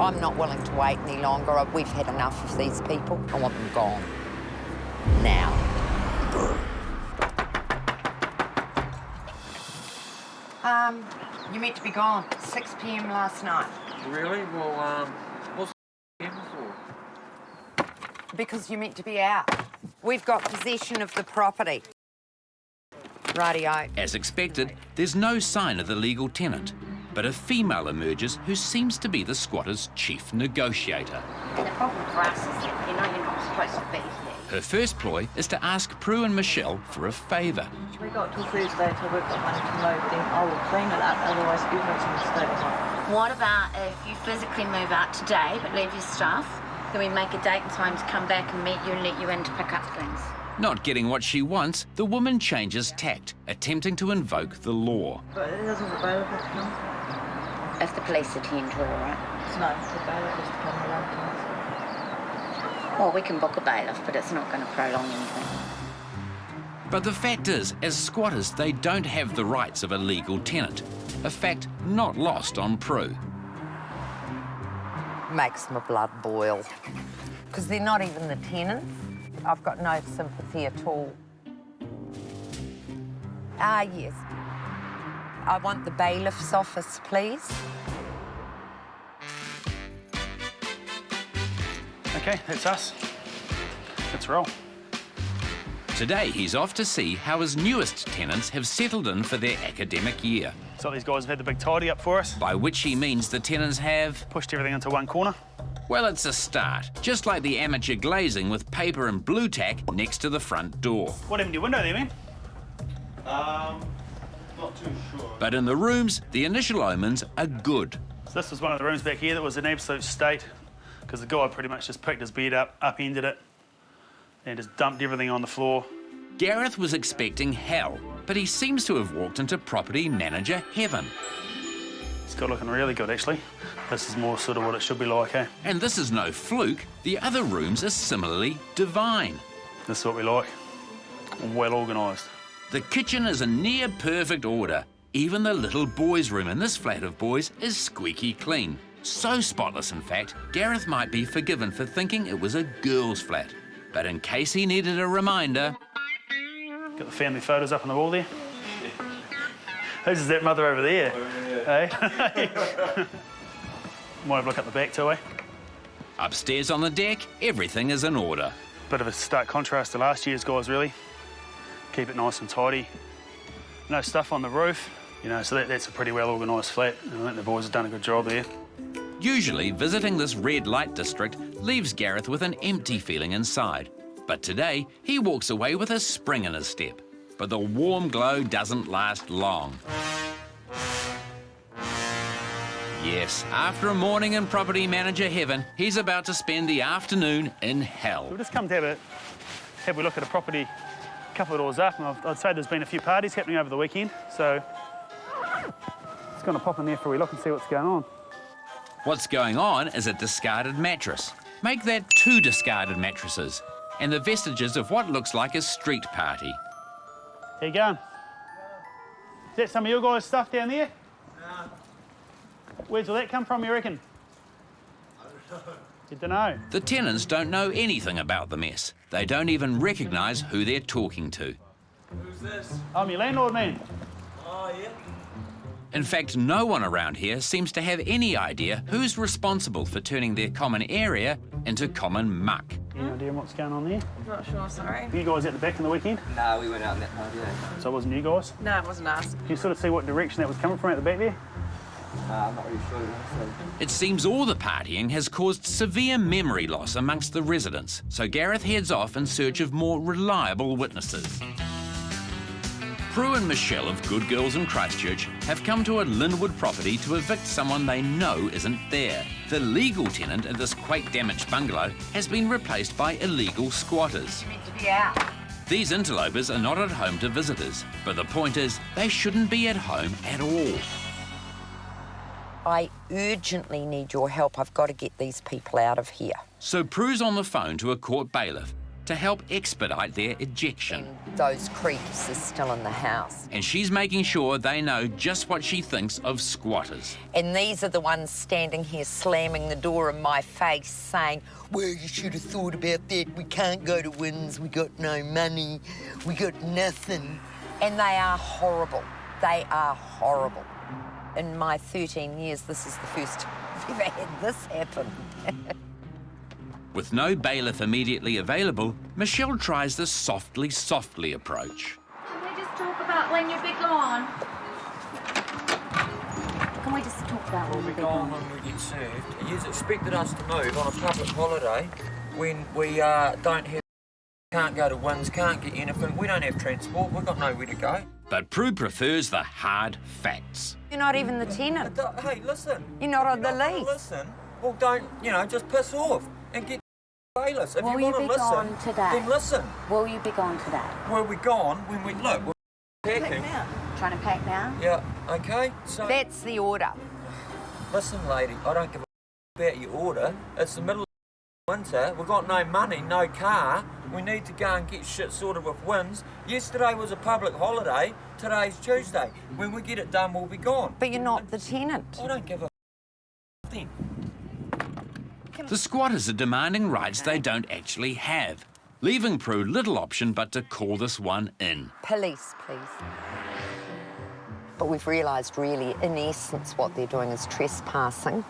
I'm not willing to wait any longer. We've had enough of these people. I want them gone. Now. You meant to be gone 6 p.m. last night. Really? Well, what's the PM for? Because you meant to be out. We've got possession of the property. Rightio. As expected, there's no sign of the legal tenant, but a female emerges who seems to be the squatter's chief negotiator. And the problem for us is that, you know, you're not supposed to be here. Her first ploy is to ask Prue and Michelle for a favour. We got till Thursday till we've got money to move, then I will clean it up, otherwise everyone's in a state of mind. What about if you physically move out today but leave your stuff? Then we make a date and time to come back and meet you and let you in to pick up things. Not getting what she wants, the woman changes tact, attempting to invoke the law. But it doesn't the bailiff have to come? If the police attend to her, right? No, the bailiff has to come along. Well, we can book a bailiff, but it's not going to prolong anything. But the fact is, as squatters, they don't have the rights of a legal tenant. A fact not lost on Prue. Makes my blood boil. Because they're not even the tenants. I've got no sympathy at all. Yes. I want the bailiff's office, please. Okay, that's us. Let's roll. Today, he's off to see how his newest tenants have settled in for their academic year. So these guys have had the big tidy up for us. By which he means the tenants have... Pushed everything into one corner. Well, it's a start. Just like the amateur glazing with paper and blue tack next to the front door. What happened to your window there, man? Not too sure. But in the rooms, the initial omens are good. So this was one of the rooms back here that was in absolute state because the guy pretty much just picked his bed up, upended it, and just dumped everything on the floor. Gareth was expecting hell, but he seems to have walked into property manager heaven. It's got looking really good, actually. This is more sort of what it should be like, eh? And this is no fluke. The other rooms are similarly divine. This is what we like. Well organised. The kitchen is in near perfect order. Even the little boys' room in this flat of boys is squeaky clean. So spotless, in fact, Gareth might be forgiven for thinking it was a girl's flat. But in case he needed a reminder... Got the family photos up on the wall there. Whose is that mother over there? Hey? Might have a look up the back too, eh? Upstairs on the deck, everything is in order. Bit of a stark contrast to last year's, guys, really. Keep it nice and tidy. No stuff on the roof, you know, so that's a pretty well organised flat. And I think the boys have done a good job there. Usually, visiting this red light district leaves Gareth with an empty feeling inside. But today, he walks away with a spring in his step. But the warm glow doesn't last long. Yes, after a morning in property manager heaven, he's about to spend the afternoon in hell. We've just come to have a look at a property a couple of doors up, and I'd say there's been a few parties happening over the weekend, so it's going to pop in there for a wee look and see what's going on. What's going on is a discarded mattress. Make that 2 discarded mattresses, and the vestiges of what looks like a street party. How you going? Is that some of your guys' stuff down there? No. Where's all that come from, you reckon? I don't know. You don't know. The tenants don't know anything about the mess. They don't even recognise who they're talking to. Who's this? I'm your landlord, man. Oh, yeah. In fact, no one around here seems to have any idea who's responsible for turning their common area into common muck. Any idea what's going on there? Not sure, sorry. You guys at the back on the weekend? No, we went out in that part, yeah. So it wasn't you guys? No, it wasn't us. Can you sort of see what direction that was coming from at the back there? I'm not really sure. So. It seems all the partying has caused severe memory loss amongst the residents, so Gareth heads off in search of more reliable witnesses. Prue and Michelle of Good Girls in Christchurch have come to a Linwood property to evict someone they know isn't there. The legal tenant in this quake-damaged bungalow has been replaced by illegal squatters. Meant to be out. These interlopers are not at home to visitors, but the point is they shouldn't be at home at all. I urgently need your help. I've got to get these people out of here. So Prue's on the phone to a court bailiff to help expedite their ejection. Those creeps are still in the house. And she's making sure they know just what she thinks of squatters. And these are the ones standing here slamming the door in my face saying, well, you should have thought about that. We can't go to Wins. We got no money. We got nothing. And they are horrible. They are horrible. In my 13 years, this is the first time I've ever had this happen. With no bailiff immediately available, Michelle tries the softly approach. Can we just talk about when you'll be gone? Can we just talk about when We'll you'll be be gone gone? when we get served. You've expected us to move on a public holiday when we can't go to Wins, can't get anything. We don't have transport. We've got nowhere to go. But Prue prefers the hard facts. You're not even the tenant. Hey, listen. You're not on If the you're not gonna lease. Listen. Well, don't, just piss off and get bailiffs. If Will you you want to be listen, gone today? then listen. Will you be gone today? Where we gone when we look? We're packing. Trying to pack now? Yeah. Okay. So That's the order. listen, lady. I don't give a about your order. It's the middle of winter. We've got no money, no car. We need to go and get shit sorted with Wins. Yesterday was a public holiday. Today's Tuesday. When we get it done, we'll be gone. But you're not the tenant. I don't give a then. The squatters are demanding rights they don't actually have, leaving Prue little option but to call this one in. Police, please. But we've realised really, in essence, what they're doing is trespassing.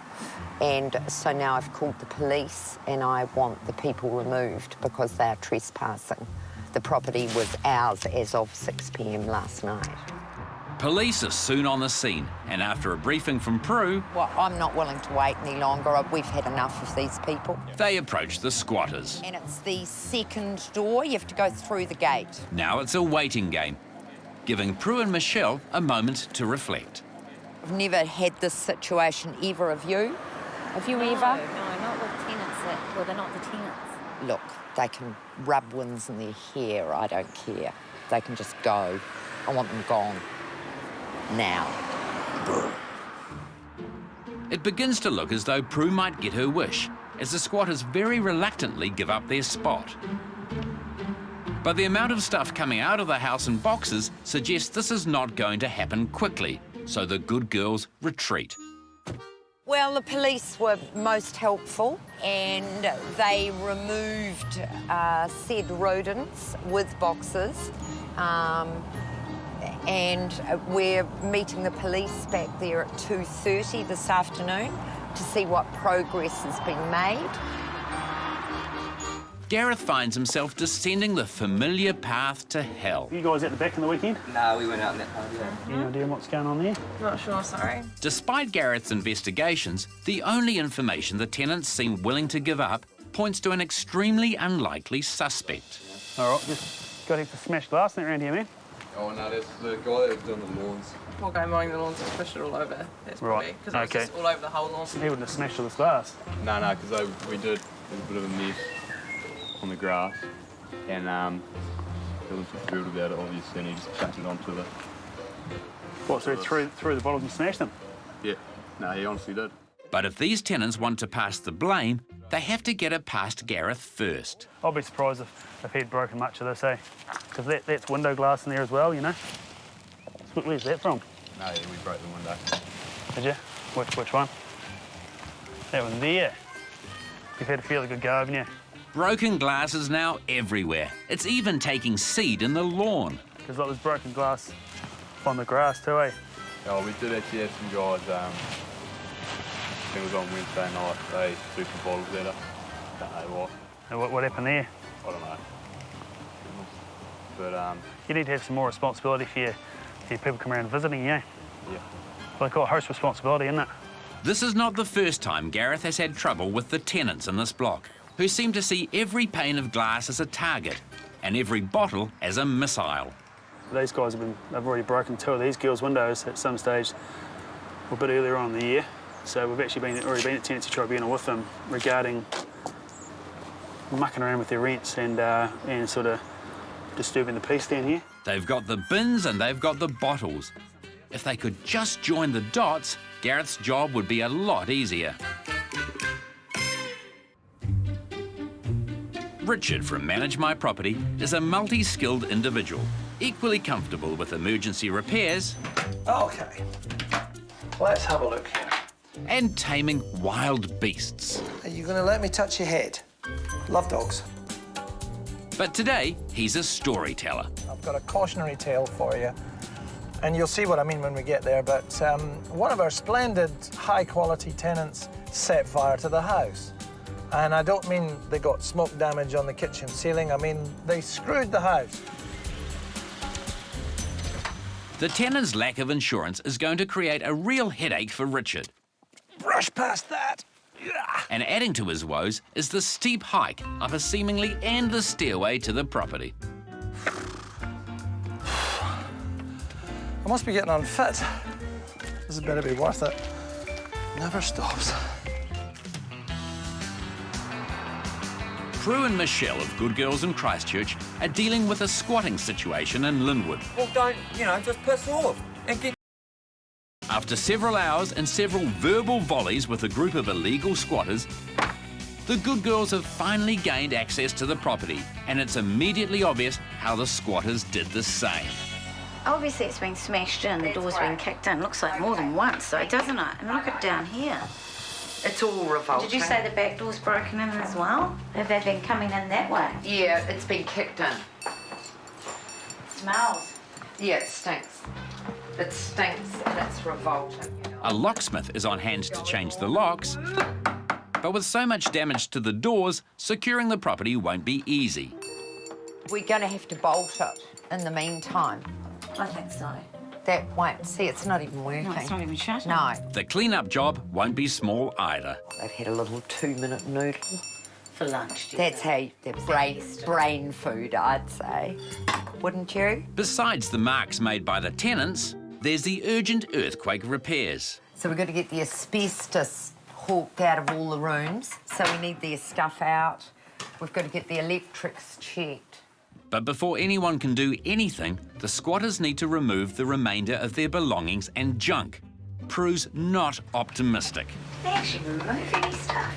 And so now I've called the police and I want the people removed because they are trespassing. The property was ours as of 6 p.m. last night. Police are soon on the scene, and after a briefing from Prue, Well, I'm not willing to wait any longer. We've had enough of these people. they approach the squatters. And it's the second door. You have to go through the gate. Now it's a waiting game, giving Prue and Michelle a moment to reflect. I've never had this situation ever. Have you? Have you ever? No, not with tenants. Well, they're not the tenants. Look, they can rub winds in their hair. I don't care. They can just go. I want them gone. Now. It begins to look as though Prue might get her wish, as the squatters very reluctantly give up their spot. But the amount of stuff coming out of the house in boxes suggests this is not going to happen quickly, so the good girls retreat. Well, the police were most helpful and they removed said rodents with boxes. And we're meeting the police back there at 2:30 this afternoon to see what progress has been made. Gareth finds himself descending the familiar path to hell. You guys at the back on the weekend? No, we went out in that party. Yeah. Any idea what's going on there? Not sure, sorry. Despite Gareth's investigations, the only information the tenants seem willing to give up points to an extremely unlikely suspect. All right, just got to smash glass around here, man. Oh no, that's the guy that was doing the lawns. Poor guy mowing the lawns has pushed it all over. That's Right, because it was okay. just all over the whole lawn. He wouldn't have smashed all this glass. No, because we did a bit of a mess on the grass, and he was thrilled about it obviously, and he just chucked it onto the... What, so he threw the bottles and smashed them? Yeah, no, he honestly did. But if these tenants want to pass the blame, they have to get it past Gareth first. I'll be surprised if he'd broken much of this, eh? Because that's window glass in there as well, you know? Look, where's that from? No, yeah, we broke the window. Did you? Which one? That one there. You've had a fairly good go, haven't you? Broken glass is now everywhere. It's even taking seed in the lawn. Because like, there's broken glass on the grass too, eh? Oh, we did actually have some guys, I think it was on Wednesday night, they threw some bottles at us. Don't know why. And what happened there? I don't know. But, You need to have some more responsibility for your people come around visiting you, eh? yeah. Well, they call it host responsibility, isn't it? This is not the first time Gareth has had trouble with the tenants in this block, who seem to see every pane of glass as a target and every bottle as a missile. These guys have already broken 2 of these girls' windows at some stage a bit earlier on in the year. So we've actually already been at tenancy tribunal with them regarding mucking around with their rents and sort of disturbing the peace down here. They've got the bins and they've got the bottles. If they could just join the dots, Gareth's job would be a lot easier. Richard from Manage My Property is a multi-skilled individual, equally comfortable with emergency repairs Okay, let's have a look here. and taming wild beasts. Are you going to let me touch your head? Love dogs. But today, he's a storyteller. I've got a cautionary tale for you, and you'll see what I mean when we get there, but one of our splendid, high-quality tenants set fire to the house. And I don't mean they got smoke damage on the kitchen ceiling, I mean they screwed the house. The tenant's lack of insurance is going to create a real headache for Richard. Brush past that. And adding to his woes is the steep hike up a seemingly endless stairway to the property. I must be getting unfit. This had better be worth it. Never stops. Prue and Michelle of Good Girls in Christchurch are dealing with a squatting situation in Linwood. Well, don't, just piss off and get... After several hours and several verbal volleys with a group of illegal squatters, the Good Girls have finally gained access to the property, and it's immediately obvious how the squatters did the same. Obviously it's been smashed in, the door's been kicked in. Looks like more than once, though, doesn't it? And look at down here. It's all revolting. Did you say the back door's broken in as well? Have they been coming in that way? Yeah, it's been kicked in. Smells. Yeah, it stinks. It stinks and it's revolting. A locksmith is on hand to change the locks, but with so much damage to the doors, securing the property won't be easy. We're going to have to bolt it in the meantime. I think so. That won't... See, it's not even working. No, it's not even shut. No. The clean-up job won't be small either. They've had a little 2-minute noodle. For lunch, That's how they're brain food, I'd say. Wouldn't you? Besides the marks made by the tenants, there's the urgent earthquake repairs. So we've got to get the asbestos hawked out of all the rooms. So we need their stuff out. We've got to get the electrics checked. But before anyone can do anything, the squatters need to remove the remainder of their belongings and junk. Prue's not optimistic. They actually remove any stuff.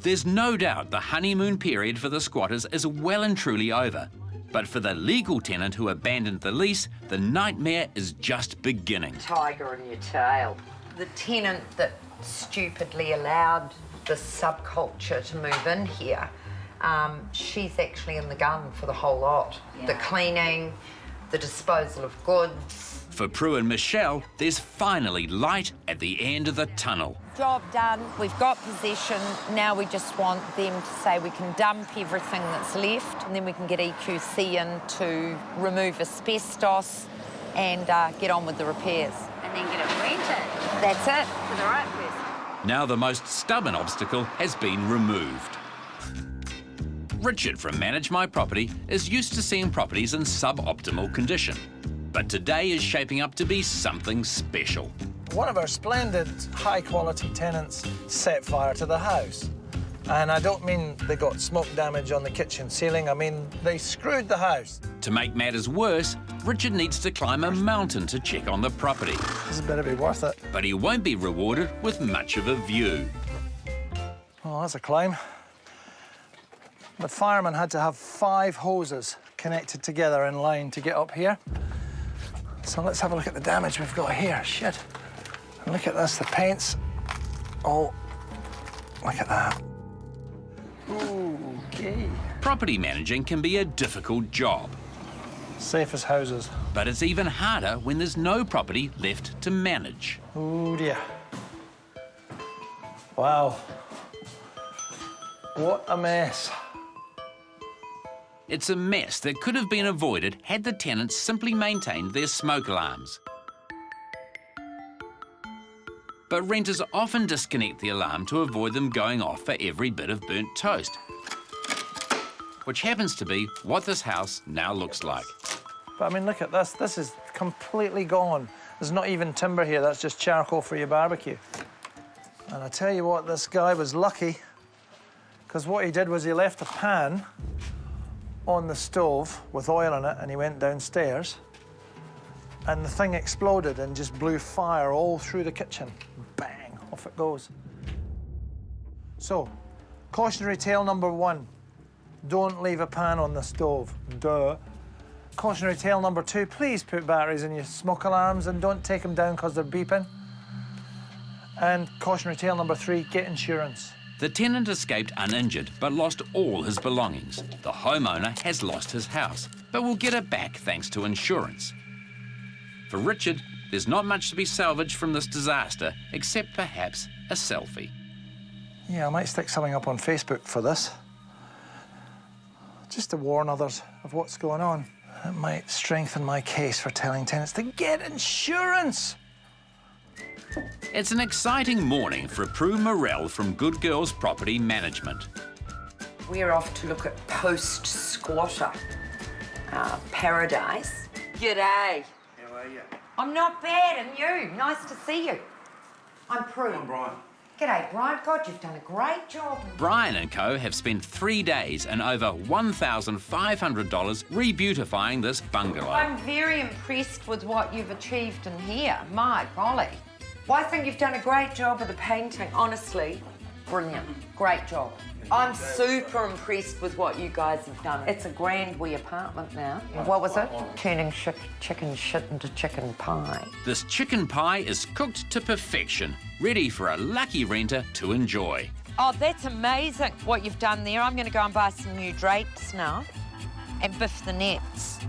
There's no doubt the honeymoon period for the squatters is well and truly over. But for the legal tenant who abandoned the lease, the nightmare is just beginning. Tiger in your tail. The tenant that stupidly allowed this subculture to move in here, she's actually in the gun for the whole lot. Yeah. The cleaning, the disposal of goods. For Prue and Michelle, there's finally light at the end of the tunnel. Job done, we've got possession. Now we just want them to say we can dump everything that's left and then we can get EQC in to remove asbestos and get on with the repairs. And then get it rented. That's it. To the right person. Now the most stubborn obstacle has been removed. Richard from Manage My Property is used to seeing properties in suboptimal condition, but today is shaping up to be something special. One of our splendid, high-quality tenants set fire to the house. And I don't mean they got smoke damage on the kitchen ceiling, I mean they screwed the house. To make matters worse, Richard needs to climb a mountain to check on the property. This better be worth it. But he won't be rewarded with much of a view. Oh, that's a climb. The fireman had to have 5 hoses connected together in line to get up here. So let's have a look at the damage we've got here. Shit. And look at this, the paint's... Oh, look at that. Ooh, okay. Property managing can be a difficult job, Safe as houses. but it's even harder when there's no property left to manage. Oh dear. Wow. What a mess. It's a mess that could have been avoided had the tenants simply maintained their smoke alarms. But renters often disconnect the alarm to avoid them going off for every bit of burnt toast, which happens to be what this house now looks like. But I mean, look at this. This is completely gone. There's not even timber here. That's just charcoal for your barbecue. And I tell you what, this guy was lucky, because what he did was he left a pan on the stove with oil in it, and he went downstairs, and the thing exploded and just blew fire all through the kitchen. Bang, off it goes. So, cautionary tale number 1, Don't leave a pan on the stove. Duh. Cautionary tale number 2, please put batteries in your smoke alarms and don't take them down because they're beeping. And cautionary tale number 3, get insurance. The tenant escaped uninjured but lost all his belongings. The homeowner has lost his house, but will get it back thanks to insurance. For Richard, there's not much to be salvaged from this disaster, except perhaps a selfie. Yeah, I might stick something up on Facebook for this, just to warn others of what's going on. It might strengthen my case for telling tenants to get insurance. It's an exciting morning for Prue Morell from Good Girls Property Management. We're off to look at post-squatter paradise. G'day. How are you? I'm not bad, and you? Nice to see you. I'm Prue. I'm Brian. G'day, Brian. God, you've done a great job. Brian and co have spent 3 days and over $1,500 re-beautifying this bungalow. I'm very impressed with what you've achieved in here. My golly. Well, I think you've done a great job of the painting. Honestly, brilliant. Great job. I'm super impressed with what you guys have done. It's a grand wee apartment now. What was it? Turning chicken shit into chicken pie. This chicken pie is cooked to perfection, ready for a lucky renter to enjoy. Oh, that's amazing what you've done there. I'm going to go and buy some new drapes now and biff the nets.